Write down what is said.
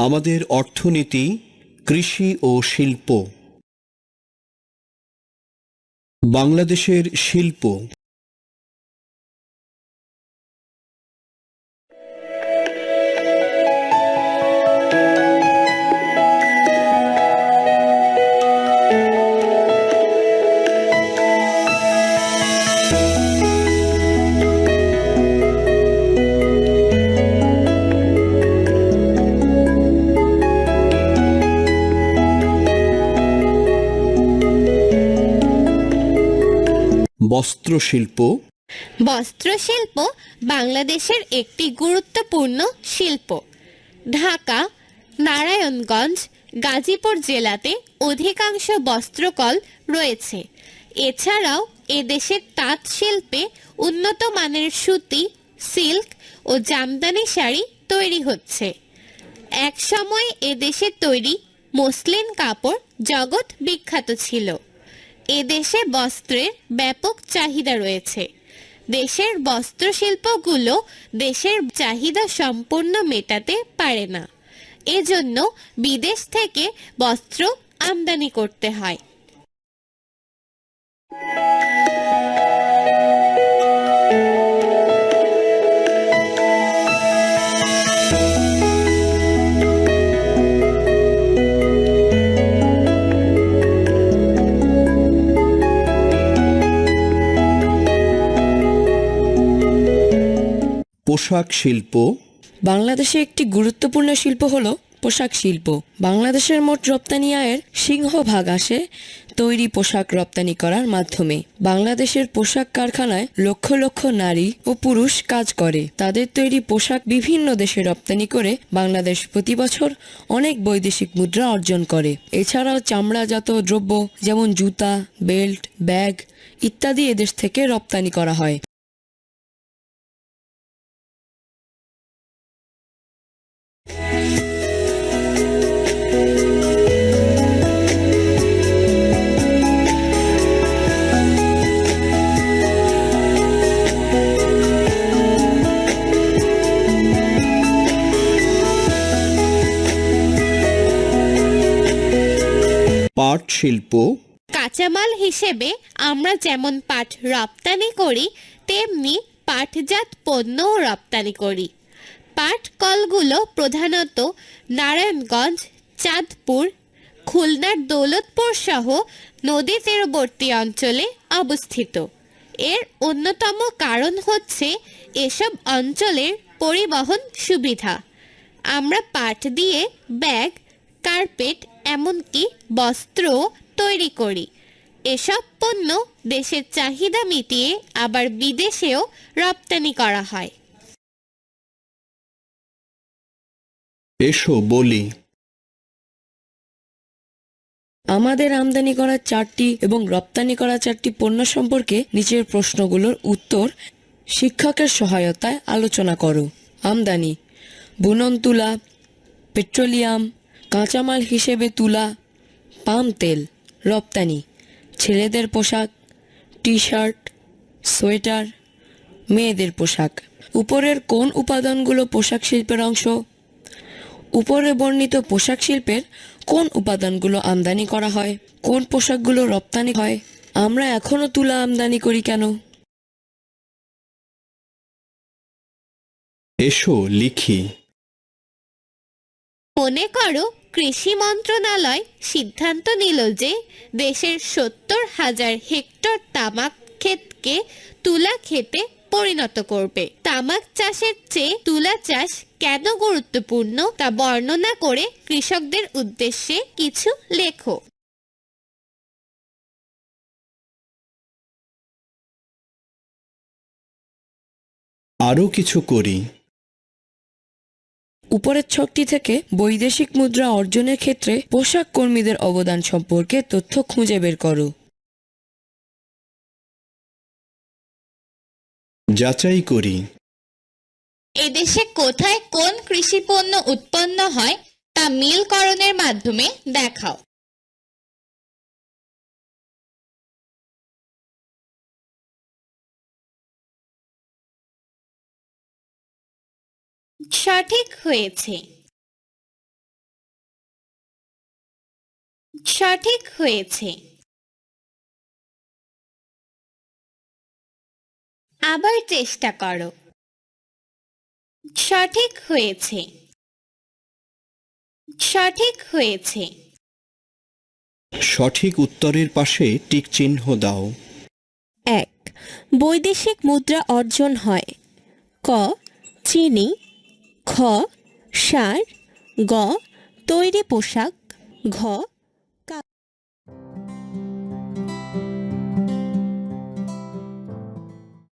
আমাদের অর্থনীতি, কৃষি ও শিল্প। বাংলাদেশের শিল্প। বস্ত্রশিল্প। বস্ত্রশিল্প বাংলাদেশের একটি গুরুত্বপূর্ণ শিল্প। ঢাকা, নারায়ণগঞ্জ, গাজীপুর জেলাতে অধিকাংশ বস্ত্রকল রয়েছে। এছাড়াও এদেশের তাঁত শিল্পে উন্নত মানের সুতি, সিল্ক ও জামদানি শাড়ি তৈরি হচ্ছে। একসময় এদেশে তৈরি মসলিন কাপড় জগৎ বিখ্যাত ছিল। এদেশে বস্ত্রের ব্যাপক চাহিদা রয়েছে। দেশের বস্ত্রশিল্পগুলো দেশের চাহিদা সম্পূর্ণ মেটাতে পারে না, এজন্য বিদেশ থেকে বস্ত্র আমদানি করতে হয়। পোশাক শিল্প। বাংলাদেশে একটি গুরুত্বপূর্ণ শিল্প হলো পোশাক শিল্প। বাংলাদেশের মোট রপ্তানি আয়ের সিংহভাগ আসে তৈরি পোশাক রপ্তানি করার মাধ্যমে। বাংলাদেশের পোশাক কারখানায় লক্ষ লক্ষ নারী ও পুরুষ কাজ করে। তাদের তৈরি পোশাক বিভিন্ন দেশে রপ্তানি করে বাংলাদেশ প্রতি বছর অনেক বৈদেশিক মুদ্রা অর্জন করে। এছাড়াও চামড়াজাত দ্রব্য যেমন জুতা, বেল্ট, ব্যাগ ইত্যাদি এদেশ থেকে রপ্তানি করা হয়। পাট শিল্প। কাঁচামাল হিসেবে আমরা যেমন পাট রপ্তানি করি, তেমনি পাটজাত পণ্যও রপ্তানি করি। পাট কলগুলো প্রধানত নারায়ণগঞ্জ, চাঁদপুর, খুলনার দৌলতপুর সহ নদী তীরবর্তী অঞ্চলে অবস্থিত। এর অন্যতম কারণ হচ্ছে এসব অঞ্চলের পরিবহন সুবিধা। আমরা পাট দিয়ে ব্যাগ, কার্পেট, এমনকি বস্ত্র তৈরি করি। এসব পণ্য দেশের চাহিদা মিটিয়ে আবার বিদেশেও রপ্তানি করা হয়। এসো বলি। আমাদের আমদানি করা 4টি এবং রপ্তানি করা 4টি পণ্য সম্পর্কে নিচের প্রশ্নগুলোর উত্তর শিক্ষকের সহায়তায় আলোচনা করো। আমদানি: বুনন তুলা, পেট্রোলিয়াম, কাঁচামাল হিসেবে তুলা, পাম তেল। রপ্তানি: ছেলেদের পোশাক, টি শার্ট, সোয়েটার, মেয়েদের পোশাক। উপরের কোন উপাদানগুলো পোশাক শিল্পের অংশ? উপরে বর্ণিত পোশাক শিল্পের কোন উপাদানগুলো আমদানি করা হয়? কোন পোশাকগুলো রপ্তানি হয়? আমরা এখনো তুলা আমদানি করি কেন? এসো লিখি। মনে করো কৃষি মন্ত্রণালয় সিদ্ধান্ত নিল যে দেশের 70,000 হেক্টর তামাক ক্ষেতকে তুলা ক্ষেতে পরিণত করবে। তামাক চাষের চেয়ে তুলা চাষ কেন গুরুত্বপূর্ণ তা বর্ণনা করে কৃষকদের উদ্দেশ্যে কিছু লেখো। আরও কিছু করি। উপরের ছকটি থেকে বৈদেশিক মুদ্রা অর্জনের ক্ষেত্রে পোশাক কর্মীদের অবদান সম্পর্কে তথ্য খুঁজে বের করো। যাচাই করি। এদেশে কোথায় কোন কৃষি পণ্য উৎপন্ন হয় তা মিলকরণের মাধ্যমে দেখাও। সঠিক হয়েছে। সঠিক হয়েছে। আবার চেষ্টা করো। সঠিক হয়েছে। সঠিক হয়েছে। সঠিক উত্তরের পাশে টিক চিহ্ন দাও। ১ বৈদেশিক মুদ্রা অর্জন হয়। ক চিনি, খ সার, গ তৈরি পোশাক, ঘ